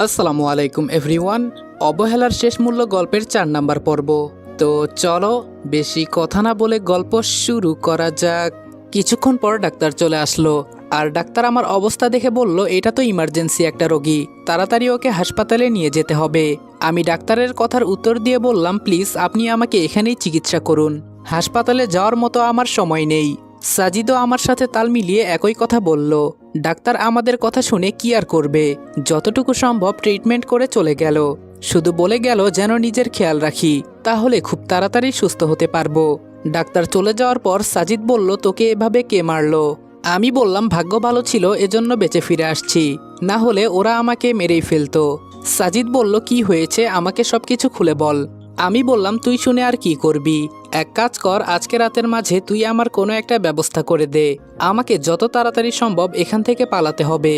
আসসালামু আলাইকুম এভরিওয়ান। অবহেলার শেষ মূল্য গল্পের 4 নাম্বার পর্ব। তো চলো বেশি কথা না বলে গল্প শুরু করা যাক। কিছুক্ষণ পর ডাক্তার চলে আসলো, আর ডাক্তার আমার অবস্থা দেখে বলল, এটা তো ইমার্জেন্সি একটা রোগী, তাড়াতাড়ি ওকে হাসপাতালে নিয়ে যেতে হবে। আমি ডাক্তারের কথার উত্তর দিয়ে বললাম, প্লিজ আপনি আমাকে এখানেই চিকিৎসা করুন, হাসপাতালে যাওয়ার মতো আমার সময় নেই। সাজিদও আমার সাথে তাল মিলিয়ে একই কথা বলল। ডাক্তার আমাদের কথা শুনে কি আর করবে, যতটুকু সম্ভব ট্রিটমেন্ট করে চলে গেল। শুধু বলে গেল যেন নিজের খেয়াল রাখি, তাহলে খুব তাড়াতাড়ি সুস্থ হতে পারবো। ডাক্তার চলে যাওয়ার পর সাজিদ বলল, তোকে এভাবে কে মারলো? আমি বললাম, ভাগ্য ভালো ছিল এজন্য বেঁচে ফিরে আসছি, না হলে ওরা আমাকে মেরেই ফেলতো। সাজিদ বলল, কি হয়েছে আমাকে সবকিছু খুলে বল। আমি বললাম, তুই শুনে আর কি করবি, এক কাজ কর, আজকে রাতের মাঝে তুই আমার কোনো একটা ব্যবস্থা করে দে, আমাকে যত তাড়াতাড়ি সম্ভব এখান থেকে পালাতে হবে।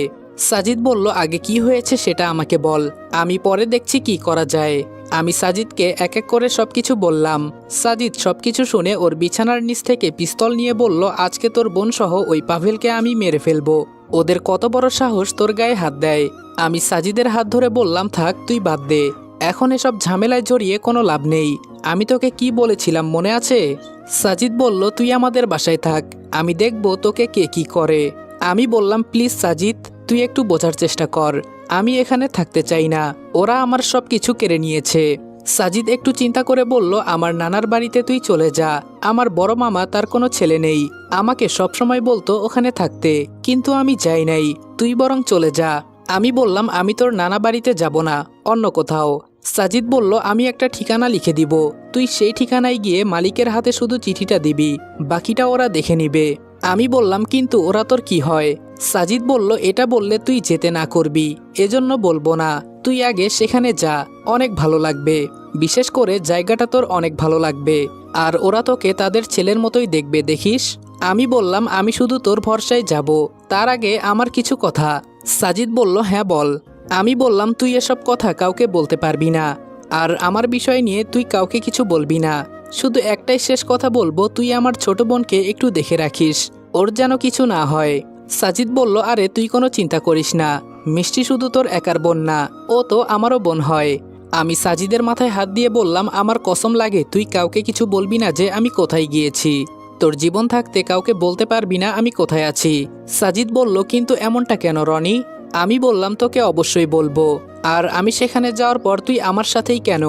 সাজিদ বলল, আগে কি হয়েছে সেটা আমাকে বল, আমি পরে দেখছি কি করা যায়। আমি সাজিদকে এক এক করে সবকিছু বললাম। সাজিদ সবকিছু শুনে ওর বিছানার নিচ থেকে পিস্তল নিয়ে বলল, আজকে তোর বোন সহ ওই পাভেলকে আমি মেরে ফেলবো, ওদের কত বড় সাহস তোর গায়ে হাত দেয়। আমি সাজিদের হাত ধরে বললাম, থাক তুই বাদ দে, এখন এসব ঝামেলায় জড়িয়ে কোনো লাভ নেই। আমি তোকে কি বলেছিলাম মনে আছে? সাজিদ বলল, তুই আমাদের বাসায় থাক, আমি দেখব তোকে কে কি করে। আমি বললাম, প্লিজ সাজিদ, তুই একটু বোঝার চেষ্টা কর, আমি এখানে থাকতে চাই না, ওরা আমার সব কিছু কেড়ে নিয়েছে। সাজিদ একটু চিন্তা করে বলল, আমার নানার বাড়িতে তুই চলে যা, আমার বড় মামা তার কোনো ছেলে নেই, আমাকে সবসময় বলতো ওখানে থাকতে, কিন্তু আমি যাই নাই, তুই বরং চলে যা। আমি বললাম, আমি তোর নানা বাড়িতে যাব না, অন্য কোথাও। সাজিদ বলল, আমি একটা ঠিকানা লিখে দিব, তুই সেই ঠিকানায় গিয়ে মালিকের হাতে শুধু চিঠিটা দিবি, বাকিটা ওরা দেখে নিবে। আমি বললাম, কিন্তু ওরা তোর কি হয়? সাজিদ বলল, এটা বললে তুই যেতে না করবি, এজন্য বলবো না, তুই আগে সেখানে যা, অনেক ভালো লাগবে, বিশেষ করে জায়গাটা তোর অনেক ভালো লাগবে, আর ওরা তোকে তাদের ছেলের মতোই দেখবে, দেখিস। আমি বললাম, আমি শুধু তোর ভরসায় যাব, তার আগে আমার কিছু কথা। সাজিদ বলল, হ্যাঁ বল। আমি বললাম, তুই এসব কথা কাউকে বলতে পারবি না, আর আমার বিষয় নিয়ে তুই কাউকে কিছু বলবি না, শুধু একটাই শেষ কথা বলবো, তুই আমার ছোট বোনকে একটু দেখে রাখিস, ওর যেন কিছু না হয়। সাজিদ বলল, আরে তুই কোনো চিন্তা করিস না, মিষ্টি শুধু তোর একার বোন না, ও তো আমারও বোন হয়। আমি সাজিদের মাথায় হাত দিয়ে বললাম, আমার কসম লাগে তুই কাউকে কিছু বলবি না যে আমি কোথায় গিয়েছি, তোর জীবন থাকতে কাউকে বলতে পারবি না আমি কোথায় আছি। সাজিদ বলল, কিন্তু এমনটা কেন রনি? আমি বললাম, তোকে অবশ্যই বলবো, আর আমি সেখানে যাওয়ার পর তুই আমার সাথেই কেন,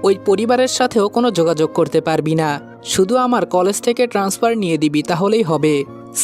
ওই পরিবারের সাথেও কোনো যোগাযোগ করতে পারবি না, শুধু আমার কলেজ থেকে ট্রান্সফার নিয়ে দিবি, তাহলেই হবে।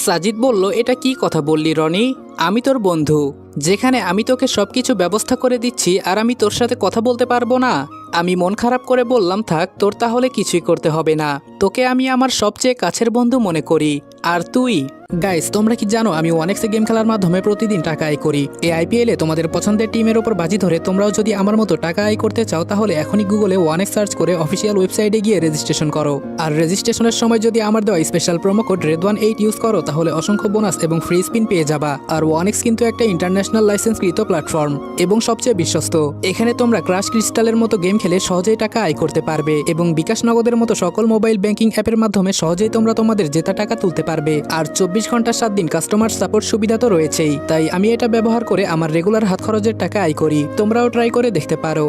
সাজিদ বলল, এটা কি কথা বললি রনি, আমি তোর বন্ধু, যেখানে আমি তোকে সবকিছু ব্যবস্থা করে দিচ্ছি আর আমি তোর সাথে কথা বলতে পারবো না? আমি মন খারাপ করে বললাম, থাক তোর তাহলে কিছুই করতে হবে না, তোকে আমি আমার সবচেয়ে কাছের বন্ধু মনে করি, আর তুই। গাইস, তোমরা কি জানো আমি ওয়ানেক্সে গেম খেলার মাধ্যমে প্রতিদিন টাকা আয় করি। এই আইপিএলে তোমাদের পছন্দের টিমের ওপর বাজি ধরে তোমরাও যদি আমার মতো টাকা আয় করতে চাও, তাহলে এখনই গুগলে ওয়ানেক্স সার্চ করে অফিসিয়াল ওয়েবসাইটে গিয়ে রেজিস্ট্রেশন করো। আর রেজিস্ট্রেশনের সময় যদি আমার দেওয়া special promo code RED18 use করো, তাহলে অসংখ্য বোনাস এবং ফ্রি স্পিন পেয়ে যাবা। আর ওয়ানেক্স কিন্তু একটা ইন্টারন্যাশনাল লাইসেন্সকৃত প্ল্যাটফর্ম এবং সবচেয়ে বিশ্বস্ত। এখানে তোমরা ক্রাশ ক্রিস্টালের মতো গেম খেলে সহজেই টাকা আয় করতে পারবে, এবং বিকাশ নগদের মতো সকল মোবাইল ব্যাংকিং অ্যাপের মাধ্যমে সহজেই তোমরা তোমাদের জেতা টাকা তুলতে পারবে। আর 24 ঘন্টা 7 দিন কাস্টমার সাপোর্ট সুবিধা তো রয়েছেই, তাই আমি এটা ব্যবহার করে আমার রেগুলার হাত খরচের টাকা আয় করি, তোমরাও ট্রাই করে দেখতে পারো।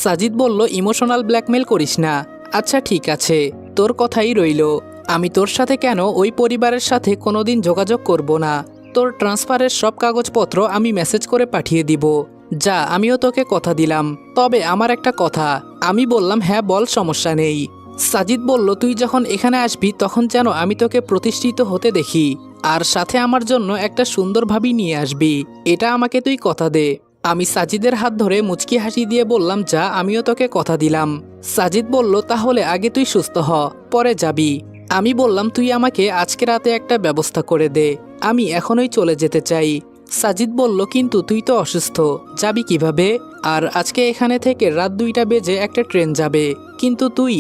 সাজিদ বলল, ইমোশনাল ব্ল্যাকমেল করিস না। আচ্ছা ঠিক আছে, তোর কথাই রইল, আমি তোর সাথে কেন ওই পরিবারের সাথে কোনোদিন যোগাযোগ করব না, তোর ট্রান্সফারের সব কাগজপত্র আমি মেসেজ করে পাঠিয়ে দিব, যা আমিও তোকে কথা দিলাম। তবে আমার একটা কথা। আমি বললাম, হ্যাঁ বল, সমস্যা নেই। সাজিদ বলল, তুই যখন এখানে আসবি তখন যেন আমি তোকে প্রতিষ্ঠিত হতে দেখি, আর সাথে আমার জন্য একটা সুন্দর ভাবি নিয়ে আসবি, এটা আমাকে তুই কথা দে। আমি সাজিদের হাত ধরে মুচকি হাসি দিয়ে বললাম, যা আমিও তোকে কথা দিলাম। সাজিদ বলল, তাহলে আগে তুই সুস্থ হ, পরে যাবি। আমি বললাম, তুই আমাকে আজকে রাতে একটা ব্যবস্থা করে দে, আমি এখনই চলে যেতে চাই। সাজিদ বলল, কিন্তু তুই তো অসুস্থ, যাবি কিভাবে? আর আজকে এখানে থেকে রাত 2টা বেজে একটা ট্রেন যাবে, কিন্তু তুই।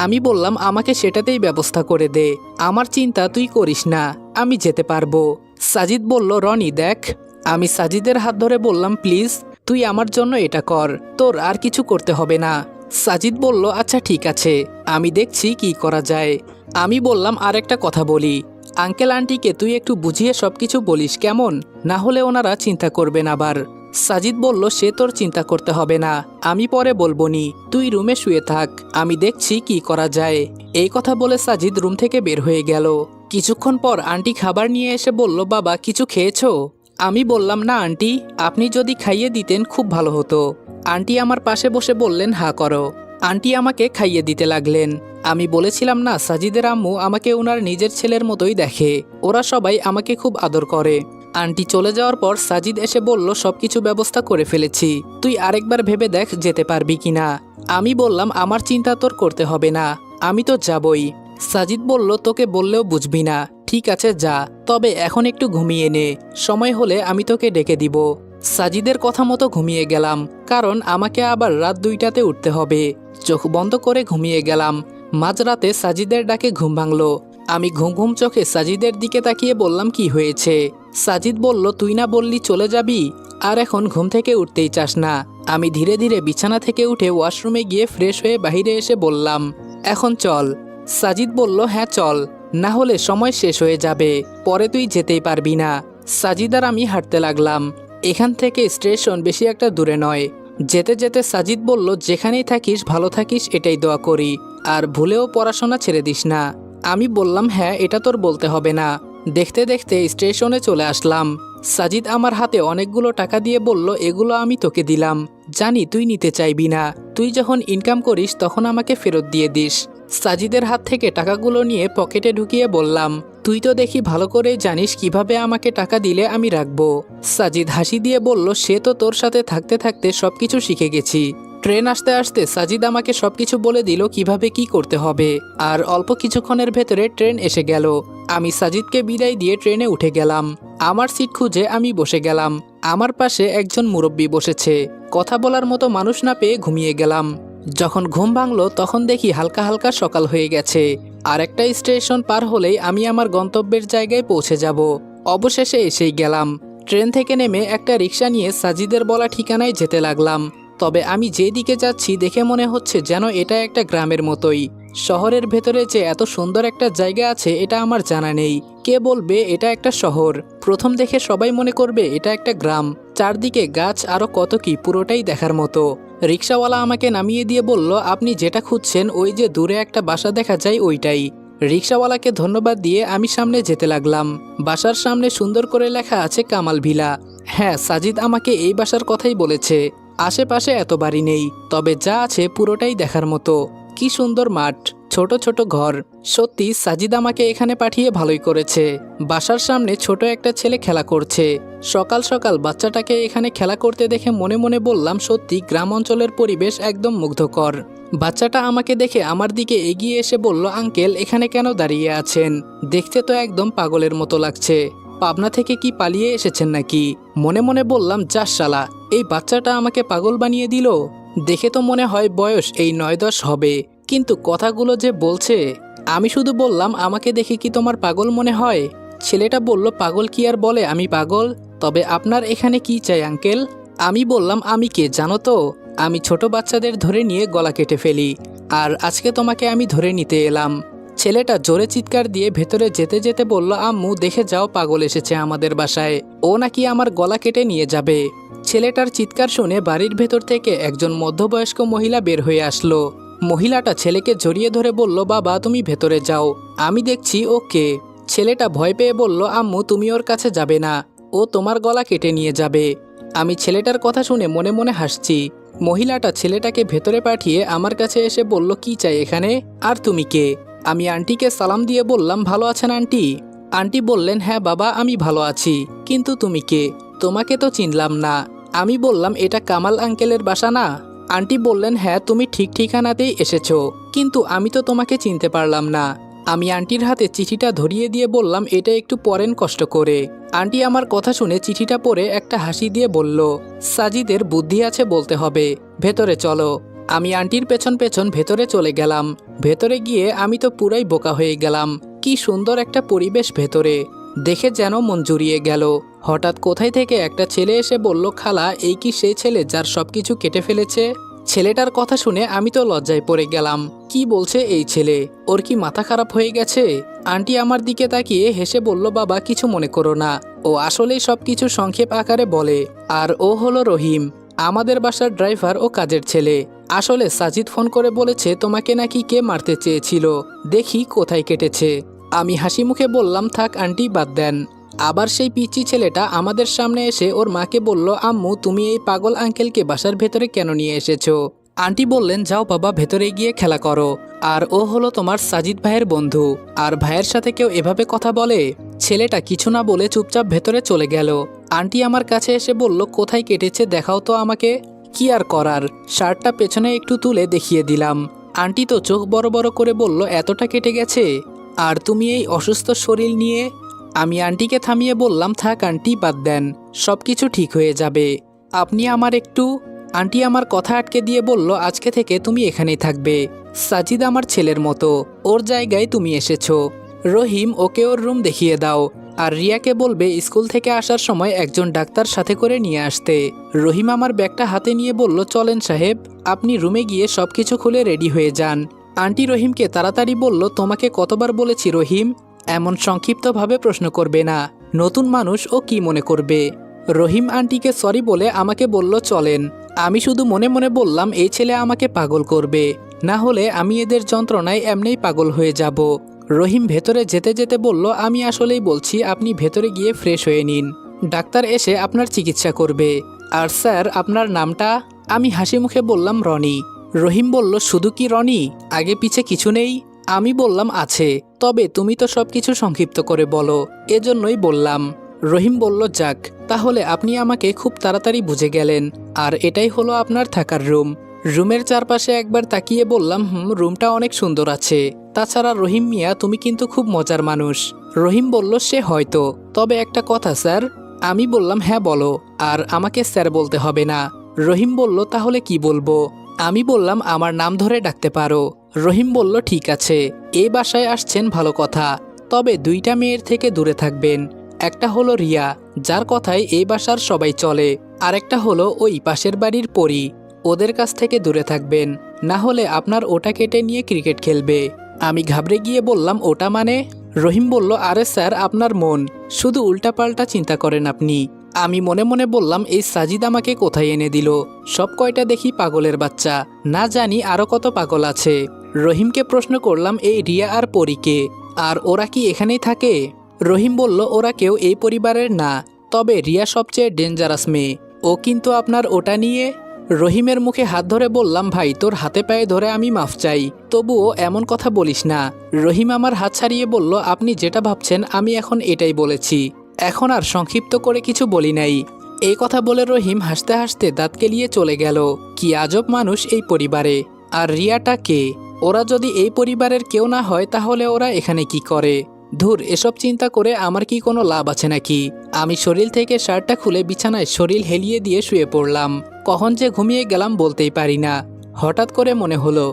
আমি বললাম, আমাকে সেটাতেই ব্যবস্থা করে দে, আমার চিন্তা তুই করিস না, আমি যেতে পারবো। সাজিদ বলল, রনি দেখ। আমি সাজিদের হাত ধরে বললাম, প্লিজ তুই আমার জন্য এটা কর, তোর আর কিছু করতে হবে না। সাজিদ বলল, আচ্ছা ঠিক আছে, আমি দেখছি কি করা যায়। আমি বললাম, আর একটা কথা বলি, আঙ্কেল আন্টিকে তুই একটু বুঝিয়ে সবকিছু বলিস কেমন, না হলে ওনারা চিন্তা করবেন আবার। সাজিদ বলল, সে তোর চিন্তা করতে হবে না, আমি পরে বলবনি, তুই রুমে শুয়ে থাক, আমি দেখছি কি করা যায়। এই কথা বলে সাজিদ রুম থেকে বের হয়ে গেল। কিছুক্ষণ পর আন্টি খাবার নিয়ে এসে বলল, বাবা কিছু খেয়েছো? আমি বললাম, না আন্টি, আপনি যদি খাইয়ে দিতেন খুব ভালো হতো। আন্টি আমার পাশে বসে বললেন, হা করো। আন্টি আমাকে খাইয়ে দিতে লাগলেন। আমি বলেছিলাম না, সাজিদের আম্মু আমাকে ওনার নিজের ছেলের মতোই দেখে, ওরা সবাই আমাকে খুব আদর করে। আন্টি চলে যাওয়ার পর সাজিদ এসে বলল, সবকিছু ব্যবস্থা করে ফেলেছি, তুই আরেকবার ভেবে দেখ যেতে পারবি কিনা। আমি বললাম, আমার চিন্তা তোর করতে হবে না, আমি তো যাবই। সাজিদ বলল, তোকে বললেও বুঝবি না, ঠিক আছে যা, তবে এখন একটু ঘুমিয়ে নে, সময় হলে আমি তোকে ডেকে দিব। সাজিদের কথা মতো ঘুমিয়ে গেলাম, কারণ আমাকে আবার রাত 2টাতে উঠতে হবে। চোখ বন্ধ করে ঘুমিয়ে গেলাম। মাঝরাতে সাজিদের ডাকে ঘুম ভাঙলো। আমি ঘুম ঘুম চোখে সাজিদের দিকে তাকিয়ে বললাম, কি হয়েছে? সাজিদ বলল, তুই না বললি চলে যাবি, আর এখন ঘুম থেকে উঠতেই চাস না। আমি ধীরে ধীরে বিছানা থেকে উঠে ওয়াশরুমে গিয়ে ফ্রেশ হয়ে বাইরে এসে বললাম, এখন চল। সাজিদ বলল, হ্যাঁ চল, না হলে সময় শেষ হয়ে যাবে, পরে তুই যেতেই পারবি না। সাজিদ আর আমি হাঁটতে লাগলাম। এখান থেকে স্টেশন বেশি একটা দূরে নয়। যেতে যেতে সাজিদ বলল, যেখানেই থাকিস ভালো থাকিস, এটাই দোয়া করি, আর ভুলেও পড়াশোনা ছেড়ে দিস না। আমি বললাম, হ্যাঁ এটা তোর বলতে হবে না। দেখতে দেখতে স্টেশনে চলে আসলাম। সাজিদ আমার হাতে অনেকগুলো টাকা দিয়ে বলল, এগুলো আমি তোকে দিলাম, জানি তুই নিতে চাইবি না, তুই যখন ইনকাম করিস তখন আমাকে ফেরত দিয়ে দিস। সাজিদের হাত থেকে টাকাগুলো নিয়ে পকেটে ঢুকিয়ে বললাম, তুই তো দেখি ভালো করে জানিস কিভাবে আমাকে টাকা দিলে আমি রাখবো। সাজিদ হাসি দিয়ে বলল, সে তো তোর সাথে থাকতে থাকতে সবকিছু শিখে গেছি। ট্রেন আসতে আসতে সাজিদ আমাকে সবকিছু বলে দিল কিভাবে কি করতে হবে, আর অল্প কিছুক্ষণের ভেতরে ট্রেন এসে গেল। আমি সাজিদকে বিদায় দিয়ে ট্রেনে উঠে গেলাম। আমার সিট খুঁজে আমি বসে গেলাম। আমার পাশে একজন মুরব্বি বসেছে। কথা বলার মতো মানুষ না পেয়ে ঘুমিয়ে গেলাম। যখন ঘুম ভাঙলো তখন দেখি হালকা হালকা সকাল হয়ে গেছে। আর একটা স্টেশন পার হলেই আমি আমার গন্তব্যের জায়গায় পৌঁছে যাব। অবশেষে এসেই গেলাম। ট্রেন থেকে নেমে একটা রিক্সা নিয়ে সাজিদের বলা ঠিকানায় যেতে লাগলাম। তবে আমি যেদিকে যাচ্ছি দেখে মনে হচ্ছে যেন এটা একটা গ্রামের মতোই। শহরের ভেতরে যে এত সুন্দর একটা জায়গা আছে এটা আমার জানা নেই। কে বলবে এটা একটা শহর? প্রথম দেখে সবাই মনে করবে এটা একটা গ্রাম। চারদিকে গাছ আরো কত কি, পুরোটাই দেখার মতো। রিক্সাওয়ালা আমাকে নামিয়ে দিয়ে বলল, আপনি যেটা খুঁজছেন ওই যে দূরে একটা বাসা দেখা যায় ওইটাই। রিক্সাওয়ালাকে ধন্যবাদ দিয়ে আমি সামনে যেতে লাগলাম। বাসার সামনে সুন্দর করে লেখা আছে কামাল ভিলা। হ্যাঁ, সাজিদ আমাকে এই বাসার কথাই বলেছে। আশেপাশে এত বাড়ি নেই, তবে যা আছে পুরোটাই দেখার মতো। কি সুন্দর মাঠ, ছোট ছোট ঘর। সত্যি সাজিদ আমাকে এখানে পাঠিয়ে ভালোই করেছে। বাসার সামনে ছোট একটা ছেলে খেলা করছে। সকাল সকাল বাচ্চাটাকে এখানে খেলা করতে দেখে মনে মনে বললাম, সত্যি গ্রাম অঞ্চলের পরিবেশ একদম মুগ্ধকর। বাচ্চাটা আমাকে দেখে আমার দিকে এগিয়ে এসে বলল, আঙ্কেল এখানে কেন দাঁড়িয়ে আছেন? দেখতে তো একদম পাগলের মতো লাগছে। পাবনা থেকে কি পালিয়ে এসেছেন নাকি? মনে মনে বললাম, যাস শালা, এই বাচ্চাটা আমাকে পাগল বানিয়ে দিল। দেখে তো মনে হয় বয়স এই 9-10 হবে, কিন্তু কথাগুলো যে বলছে। আমি শুধু বললাম, আমাকে দেখে কি তোমার পাগল মনে হয়? ছেলেটা বলল, পাগল কি আর বলে, আমি পাগল। তবে আপনার এখানে কি চাই আঙ্কেল? আমি বললাম, আমি কে জানো তো? আমি ছোট বাচ্চাদের ধরে নিয়ে গলা কেটে ফেলি, আর আজকে তোমাকে আমি ধরে নিতে এলাম। ছেলেটা জোরে চিৎকার দিয়ে ভেতরে যেতে যেতে বলল, আম্মু দেখে যাও, পাগল এসেছে আমাদের বাসায়, ও নাকি আমার গলা কেটে নিয়ে যাবে। ছেলেটার চিৎকার শুনে বাড়ির ভেতর থেকে একজন মধ্যবয়স্ক মহিলা বের হয়ে আসলো। মহিলাটা ছেলেকে জড়িয়ে ধরে বলল, বাবা তুমি ভেতরে যাও, আমি দেখছি ও কে। ছেলেটা ভয় পেয়ে বলল, আম্মু তুমি ওর কাছে যাবে না, ও তোমার গলা কেটে নিয়ে যাবে। আমি ছেলেটার কথা শুনে মনে মনে হাসছি। মহিলাটা ছেলেটাকে ভেতরে পাঠিয়ে আমার কাছে এসে বলল, কি চাই এখানে, আর তুমি কে? আমি আন্টিকে সালাম দিয়ে বললাম, ভালো আছেন আন্টি? আন্টি বললেন, হ্যাঁ বাবা আমি ভালো আছি, কিন্তু তুমি কে? তোমাকে তো চিনলাম না। আমি বললাম, এটা কামাল আঙ্কেলের বাসা না? আন্টি বললেন, হ্যাঁ তুমি ঠিক ঠিকানাতেই এসেছো, কিন্তু আমি তো তোমাকে চিনতে পারলাম না। আমি আন্টির হাতে চিঠিটা ধরিয়ে দিয়ে বললাম, এটা একটু পড়েন কষ্ট করে। আন্টি আমার কথা শুনে চিঠিটা পড়ে একটা হাসি দিয়ে বলল, সাজিদের বুদ্ধি আছে বলতে হবে, ভেতরে চলো। আমি আন্টির পেছন পেছন ভেতরে চলে গেলাম। ভেতরে গিয়ে আমি তো পুরাই বোকা হয়ে গেলাম। কি সুন্দর একটা পরিবেশ ভেতরে, দেখে যেন মন জুড়িয়ে গেল। হঠাৎ কোথায় থেকে একটা ছেলে এসে বলল, খালা এই কি সেই ছেলে যার সবকিছু কেটে ফেলেছে? ছেলেটার কথা শুনে আমি তো লজ্জায় পড়ে গেলাম। কি বলছে এই ছেলে? ওর কি মাথা খারাপ হয়ে গেছে? আন্টি আমার দিকে তাকিয়ে হেসে বলল, বাবা কিছু মনে করো না, ও আসলেই সবকিছু সংক্ষেপ আকারে বলে। আর ও হলো রহিম, আমাদের বাসার ড্রাইভার ও কাজের ছেলে। আসলে সাজিদ ফোন করে বলেছে তোমাকে নাকি কে মারতে চেয়েছিল, দেখি কোথায় কেটেছে। আমি হাসি মুখে বললাম, থাক আন্টি, বাদ দেন। আবার সেই পিচ্চি ছেলেটা আমাদের সামনে এসে ওর মাকে বলল, আম্মু তুমি এই পাগল আঙ্কেলকে বাসার ভেতরে কেন নিয়ে এসেছো? আন্টি বললেন, যাও বাবা, ভেতরে গিয়ে খেলা করো। আর ও হলো তোমার সাজিদ ভাইয়ের বন্ধু, আর ভাইয়ের সাথে কেউ এভাবে কথা বলে? ছেলেটা কিছু না বলে চুপচাপ ভেতরে চলে গেল। আন্টি আমার কাছে এসে বলল, কোথায় কেটেছে দেখাও তো আমাকে। কি আর করার, শার্টটা পেছনে একটু তুলে দেখিয়ে দিলাম। আন্টি তো চোখ বড় বড় করে বলল, এতটা কেটে গেছে? আর তুমি এই অসুস্থ শরীর নিয়ে? আমি আন্টিকে থামিয়ে বললাম, থাক আন্টি, বাদ দেন, সব কিছু ঠিক হয়ে যাবে। আপনি আমার একটু। আন্টি আমার কথা আটকে দিয়ে বলল, আজকে থেকে তুমি এখানেই থাকবে। সাজিদ আমার ছেলের মতো, ওর জায়গায় তুমি এসেছো। রহিম, ওকে ওর রুম দেখিয়ে দাও। আর রিয়াকে বলবে স্কুল থেকে আসার সময় একজন ডাক্তার সাথে করে নিয়ে আসতে। রহিম আমার ব্যাগটা হাতে নিয়ে বলল, চলেন সাহেব, আপনি রুমে গিয়ে সবকিছু খুলে রেডি হয়ে যান। আন্টি রহিমকে তাড়াতাড়ি বলল, তোমাকে কতবার বলেছি রহিম, এমন সংক্ষিপ্তভাবে প্রশ্ন করবে না, নতুন মানুষ ও কি মনে করবে। রহিম আন্টিকে সরি বলে আমাকে বলল, চলেন। আমি শুধু মনে মনে বললাম, এই ছেলে আমাকে পাগল করবে, না হলে আমি এদের যন্ত্রণায় এমনিই পাগল হয়ে যাব। রহিম ভেতরে যেতে যেতে বলল, আমি আসলেই বলছি, আপনি ভেতরে গিয়ে ফ্রেশ হয়ে নিন, ডাক্তার এসে আপনার চিকিৎসা করবে। আর স্যার, আপনার নামটা? আমি হাসি মুখে বললাম, রনি। রহিম বলল, শুধু কি রনি, আগে পিছে কিছু নেই? আমি বললাম, আছে, তবে তুমি তো সবকিছু সংক্ষিপ্ত করে বলো, এজন্যই বললাম। রহিম বলল, যাক, তাহলে আপনি আমাকে খুব তাড়াতাড়ি বুঝে গেলেন। আর এটাই হলো আপনার থাকার রুম। রুমের চারপাশে একবার তাকিয়ে বললাম, রুমটা অনেক সুন্দর আছে। তাছাড়া রহিম মিয়া, তুমি কিন্তু খুব মজার মানুষ। রহিম বলল, সে হয়তো, তবে একটা কথা স্যার। আমি বললাম, হ্যাঁ বলো, আর আমাকে স্যার বলতে হবে না। রহিম বলল, তাহলে কি বলবো? আমি বললাম, আমার নাম ধরে ডাকতে পারো। রহিম বলল, ঠিক আছে, এই বাসায় আসছেন ভালো কথা, তবে দুইটা মেয়ের থেকে দূরে থাকবেন। একটা হলো রিয়া, যার কথায় এই বাসার সবাই চলে, আর একটা হলো ওই পাশের বাড়ির পরী, ওদের কাছ থেকে দূরে থাকবেন, না হলে আপনার ওটা কেটে নিয়ে ক্রিকেট খেলবে। আমি ঘাবড়ে গিয়ে বললাম, ওটা মানে? রহিম বলল, আরে স্যার, আপনার মন, শুধু উল্টাপাল্টা চিন্তা করেন আপনি। আমি মনে মনে বললাম, এই সাজিদ আমাকে কোথায় এনে দিল, সব কয়টা দেখি পাগলের বাচ্চা, না জানি আরো কত পাগল আছে। রহিমকে প্রশ্ন করলাম, এই রিয়া আর পরীকে, আর ওরা কি এখানেই থাকে? রহিম বলল, ওরা কেউ এই পরিবারের না, তবে রিয়া সবচেয়ে ডেঞ্জারাস মেয়ে, ও কিন্তু আপনার ওটা নিয়ে। রহিমের মুখে হাত ধরে বললাম, ভাই তোর হাতে পায়ে ধরে আমি মাফ চাই, তবুও এমন কথা বলিস না। রহিম আমার হাত ছাড়িয়ে বলল, আপনি যেটা ভাবছেন আমি এখন এটাই বলেছি, এখন আর সংক্ষিপ্ত করে কিছু বলি নাই। এই কথা বলে রহিম হাসতে হাসতে দাঁত কেলিয়ে চলে গেল। কি আজব মানুষ এই পরিবারে। আর রিয়াটা কে? ওরা যদি এই পরিবারের কেউ না হয় তাহলে ওরা এখানে কি করে? ধুর, এসব চিন্তা করে আমার কি কোনো লাভ আছে নাকি? আমি শরীর থেকে শার্টটা খুলে বিছানায় শরীর হেলিয়ে দিয়ে শুয়ে পড়লাম। কখন যে ঘুমিয়ে গেলাম বলতেই পারি না। হঠাৎ করে মনে হলো